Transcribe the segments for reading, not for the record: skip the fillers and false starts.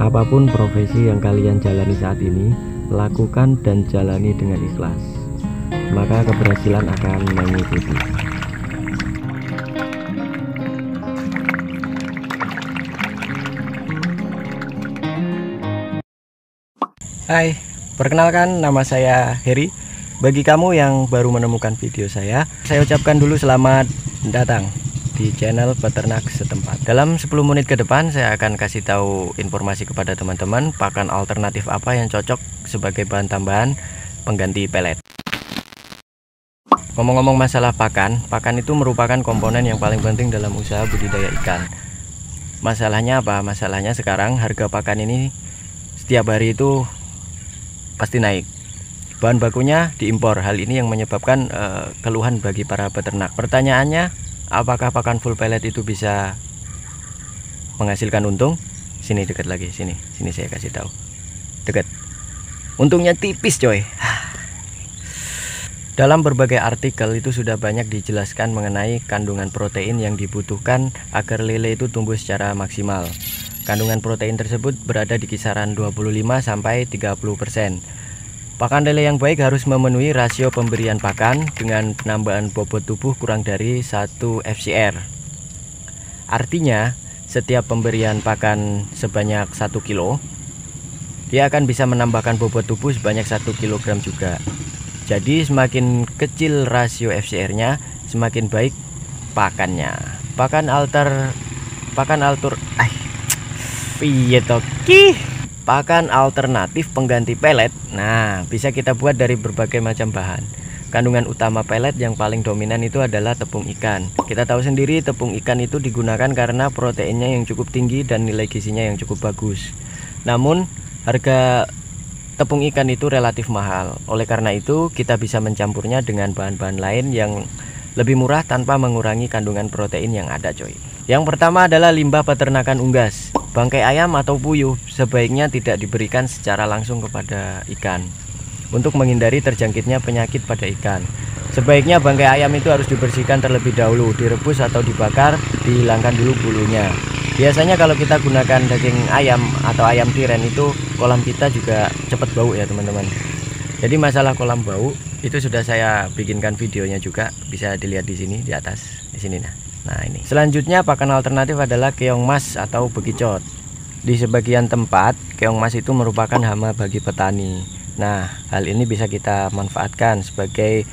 Apapun profesi yang kalian jalani saat ini, lakukan dan jalani dengan ikhlas, maka keberhasilan akan mengikuti. Hai, perkenalkan nama saya Heri. Bagi kamu yang baru menemukan video saya ucapkan dulu selamat datang di channel peternak setempat. Dalam 10 menit ke depan saya akan kasih tahu informasi kepada teman-teman pakan alternatif apa yang cocok sebagai bahan tambahan pengganti pelet. Ngomong-ngomong masalah pakan itu merupakan komponen yang paling penting dalam usaha budidaya ikan. Masalahnya apa? Masalahnya sekarang harga pakan ini setiap hari itu pasti naik. Bahan bakunya diimpor. Hal ini yang menyebabkan keluhan bagi para peternak. Pertanyaannya, apakah pakan full pellet itu bisa menghasilkan untung? Sini dekat lagi, sini saya kasih tahu. Dekat. Untungnya tipis, coy. Dalam berbagai artikel itu sudah banyak dijelaskan mengenai kandungan protein yang dibutuhkan agar lele itu tumbuh secara maksimal. Kandungan protein tersebut berada di kisaran 25 sampai 30%. Pakan lele yang baik harus memenuhi rasio pemberian pakan dengan penambahan bobot tubuh kurang dari 1 FCR. Artinya, setiap pemberian pakan sebanyak 1 kilo, dia akan bisa menambahkan bobot tubuh sebanyak 1 kg juga. Jadi semakin kecil rasio FCR-nya, semakin baik pakannya. Pakan alternatif pengganti pelet. Nah, bisa kita buat dari berbagai macam bahan. Kandungan utama pelet yang paling dominan itu adalah tepung ikan. Kita tahu sendiri tepung ikan itu digunakan karena proteinnya yang cukup tinggi dan nilai gizinya yang cukup bagus. Namun, harga tepung ikan itu relatif mahal. Oleh karena itu, kita bisa mencampurnya dengan bahan-bahan lain yang lebih murah tanpa mengurangi kandungan protein yang ada, coy. Yang pertama adalah limbah peternakan unggas. Bangkai ayam atau puyuh sebaiknya tidak diberikan secara langsung kepada ikan untuk menghindari terjangkitnya penyakit pada ikan. Sebaiknya bangkai ayam itu harus dibersihkan terlebih dahulu, direbus atau dibakar, dihilangkan dulu bulunya. Biasanya kalau kita gunakan daging ayam atau ayam tiren itu kolam kita juga cepat bau ya teman-teman. Jadi masalah kolam bau itu sudah saya bikinkan videonya juga, bisa dilihat di sini di atas di sini. Nah ini. Selanjutnya pakan alternatif adalah keong mas atau bekicot. Di sebagian tempat keong mas itu merupakan hama bagi petani. Nah hal ini bisa kita manfaatkan sebagai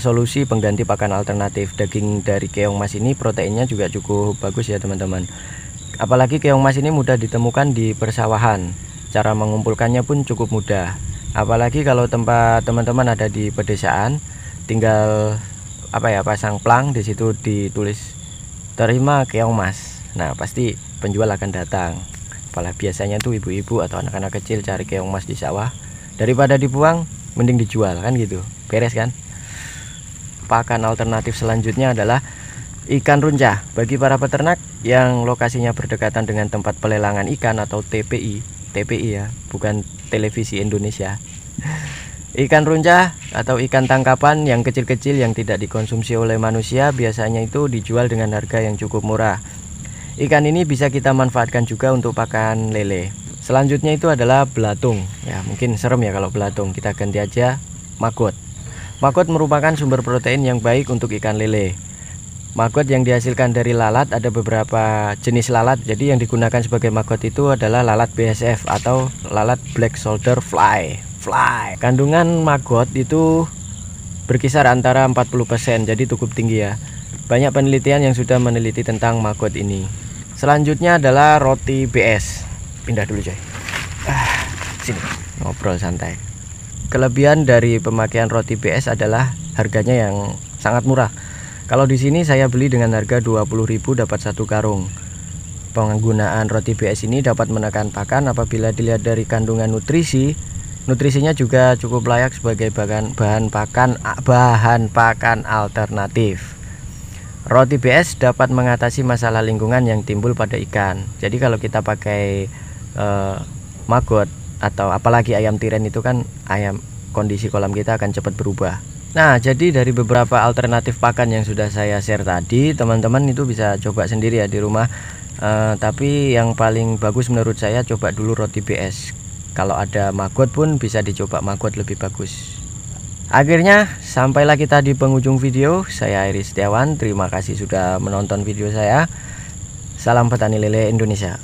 solusi pengganti pakan alternatif. Daging dari keong mas ini proteinnya juga cukup bagus ya teman-teman. Apalagi keong mas ini mudah ditemukan di persawahan. Cara mengumpulkannya pun cukup mudah. Apalagi kalau tempat teman-teman ada di pedesaan, tinggal pasang plang, di situ ditulis terima keong mas. Nah pasti penjual akan datang. Apalagi biasanya tuh ibu-ibu atau anak-anak kecil cari keong mas di sawah, daripada dibuang mending dijual kan gitu, beres kan. Pakan alternatif selanjutnya adalah ikan runcah. Bagi para peternak yang lokasinya berdekatan dengan tempat pelelangan ikan atau TPI ya, bukan televisi Indonesia. Ikan runcah atau ikan tangkapan yang kecil-kecil yang tidak dikonsumsi oleh manusia biasanya itu dijual dengan harga yang cukup murah. Ikan ini bisa kita manfaatkan juga untuk pakan lele. Selanjutnya itu adalah belatung. Ya, mungkin serem ya kalau belatung. Kita ganti aja maggot. Maggot merupakan sumber protein yang baik untuk ikan lele. Maggot yang dihasilkan dari lalat ada beberapa jenis lalat. Jadi yang digunakan sebagai maggot itu adalah lalat BSF atau lalat black soldier fly. Kandungan maggot itu berkisar antara 40%, jadi cukup tinggi ya. Banyak penelitian yang sudah meneliti tentang maggot ini. Selanjutnya adalah roti BS. Pindah dulu coy. Sini ngobrol santai. Kelebihan dari pemakaian roti BS adalah harganya yang sangat murah. Kalau di sini saya beli dengan harga 20.000 dapat 1 karung. Penggunaan roti BS ini dapat menekan pakan apabila dilihat dari kandungan nutrisinya juga cukup layak sebagai bahan pakan alternatif. Roti BS dapat mengatasi masalah lingkungan yang timbul pada ikan. Jadi kalau kita pakai maggot atau apalagi ayam tiren itu kan kondisi kolam kita akan cepat berubah. Nah, jadi dari beberapa alternatif pakan yang sudah saya share tadi, teman-teman itu bisa coba sendiri ya di rumah. Tapi yang paling bagus menurut saya coba dulu roti BS. Kalau ada maggot pun bisa dicoba maggot, lebih bagus. Akhirnya sampailah kita di penghujung video. Saya Iris Setiawan, terima kasih sudah menonton video saya. Salam petani lele Indonesia.